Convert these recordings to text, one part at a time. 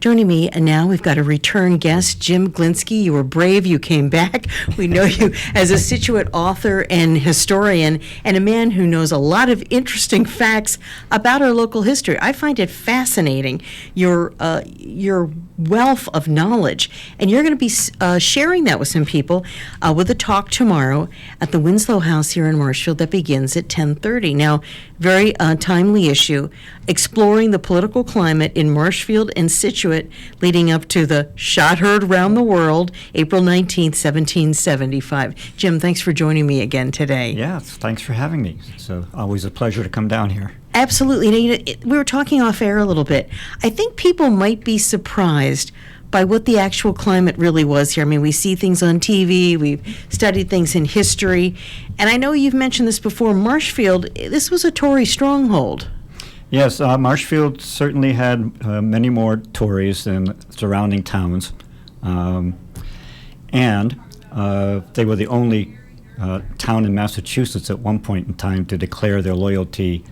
Joining me now, we've got a return guest, Jim Glinksi. You were brave. You came back. We know you as a Scituate author and historian and a man who knows a lot of interesting facts about our local history. I find it fascinating, your wealth of knowledge. And you're going to be sharing that with some people with a talk tomorrow at the Winslow House here in Marshfield that begins at 10:30. Now, very timely issue, exploring the political climate in Marshfield and Scituate leading up to the shot heard round the world, April 19th, 1775. Jim, thanks for joining me again today. Yeah, thanks for having me. It's always a pleasure to come down here. Absolutely. Now, we were talking off air a little bit. I think people might be surprised by what the actual climate really was here. I mean, we see things on TV, we've studied things in history, and I know you've mentioned this before, Marshfield, this was a Tory stronghold. Yes, Marshfield certainly had many more Tories than surrounding towns, and they were the only town in Massachusetts at one point in time to declare their loyalty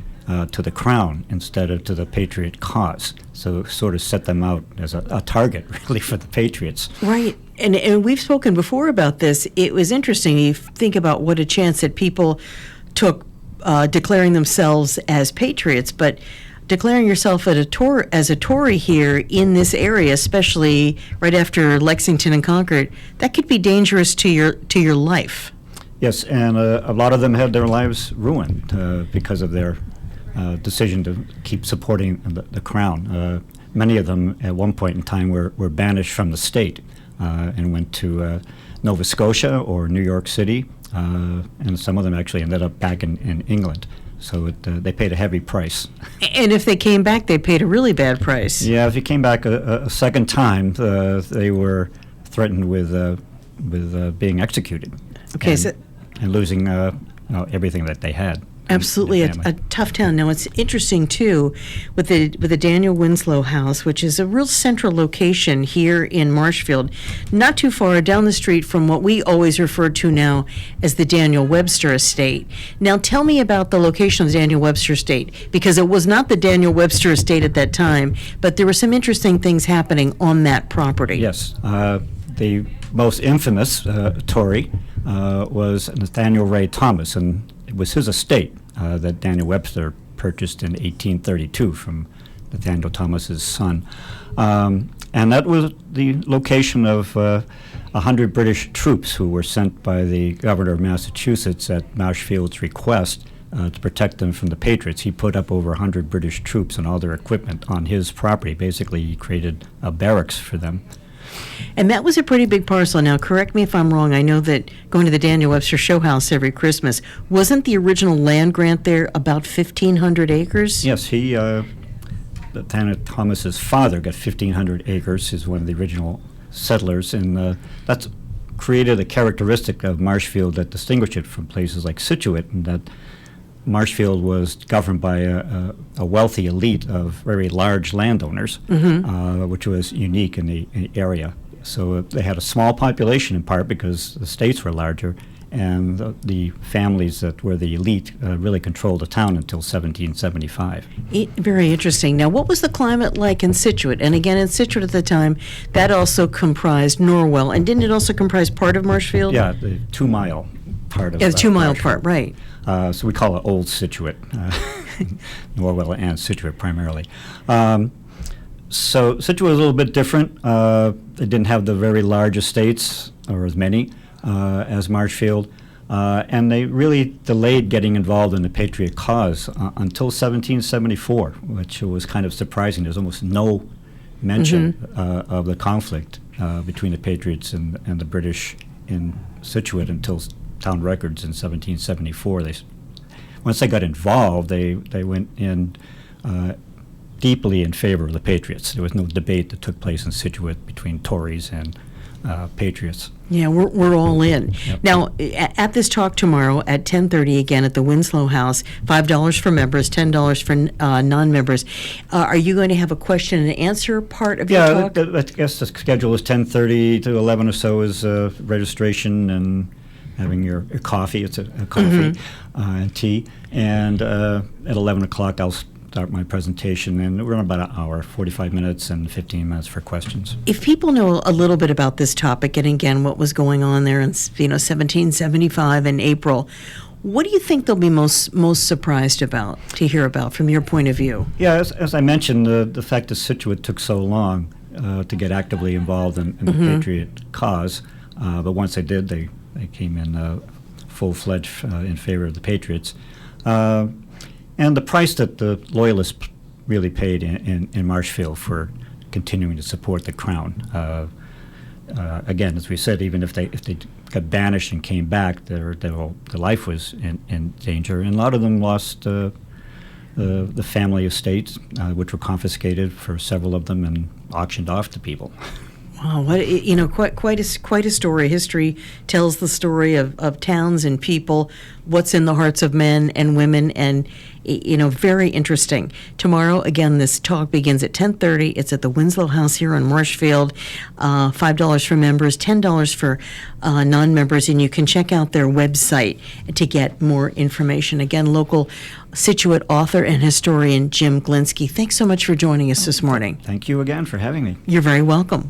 to the crown instead of to the patriot cause. So sort of set them out as a target, really, for the patriots. Right. And we've spoken before about this. It was interesting. You think about what a chance that people took declaring themselves as patriots, but declaring yourself as a Tory here in this area, especially right after Lexington and Concord, that could be dangerous to your life. Yes, and a lot of them had their lives ruined because of their decision to keep supporting the crown. Many of them at one point in time were banished from the state and went to Nova Scotia or New York City, and some of them actually ended up back in England. So they paid a heavy price. And if they came back, they paid a really bad price. Yeah, if you came back a second time, they were threatened with being executed. Okay, and losing everything that they had. Absolutely, a tough town. Now, it's interesting, too, with the Daniel Winslow House, which is a real central location here in Marshfield, not too far down the street from what we always refer to now as the Daniel Webster Estate. Now, tell me about the location of the Daniel Webster Estate, because it was not the Daniel Webster Estate at that time, but there were some interesting things happening on that property. Yes. The most infamous Tory was Nathaniel Ray Thomas, and it was his estate that Daniel Webster purchased in 1832 from Nathaniel Thomas's son. And that was the location of 100 British troops who were sent by the governor of Massachusetts at Marshfield's request to protect them from the Patriots. He put up over 100 British troops and all their equipment on his property. Basically, he created a barracks for them. And that was a pretty big parcel. Now, correct me if I'm wrong. I know that going to the Daniel Webster Show House every Christmas, wasn't the original land grant there about 1,500 acres? Yes, Nathaniel Thomas's father got 1,500 acres. He's one of the original settlers, and that's created a characteristic of Marshfield that distinguished it from places like Scituate, and that Marshfield was governed by a wealthy elite of very large landowners, which was unique in the area. So they had a small population in part because the states were larger, and the families that were the elite really controlled the town until 1775. Very interesting. Now, what was the climate like in Scituate? And again, in Scituate at the time, that also comprised Norwell, and didn't it also comprise part of Marshfield? Yeah, the 2 mile part of the 2 mile Marshfield. Part, right. So we call it Old Scituate, Norwell and Scituate primarily. So Scituate was a little bit different. It didn't have the very large estates, or as many, as Marshfield. And they really delayed getting involved in the Patriot cause until 1774, which was kind of surprising. There's almost no mention of the conflict between the Patriots and the British in Scituate until town records in 1774. Once they got involved, they went in deeply in favor of the Patriots. There was no debate that took place in Scituate between Tories and Patriots. Yeah, we're all in. Yep. Now, at this talk tomorrow at 10:30, again at the Winslow House, $5 for members, $10 for non-members. Are you going to have a question and answer part of your talk? Yeah, I guess the schedule is 10:30 to 11 or so is registration and having your coffee. It's a coffee and tea. And at 11 o'clock, I'll start my presentation, and we're in about an hour, 45 minutes and 15 minutes for questions. If people know a little bit about this topic, and again, what was going on there in 1775 in April, what do you think they'll be most surprised to hear about from your point of view? Yeah, as I mentioned, the fact that Scituate took so long to get actively involved in the Patriot cause, but once they did, they came in full-fledged in favor of the Patriots. And the price that the Loyalists really paid in Marshfield for continuing to support the Crown. Again, as we said, even if they got banished and came back, their life was in danger, and a lot of them lost the family estates, which were confiscated for several of them and auctioned off to people. Wow, quite a story. History tells the story of towns and people, what's in the hearts of men and women, and very interesting. Tomorrow, again, this talk begins at 10:30. It's at the Winslow House here in Marshfield. $5 for members, $10 for non-members, and you can check out their website to get more information. Again, local Scituate author and historian Jim Glinski. Thanks so much for joining us this morning. Thank you again for having me. You're very welcome.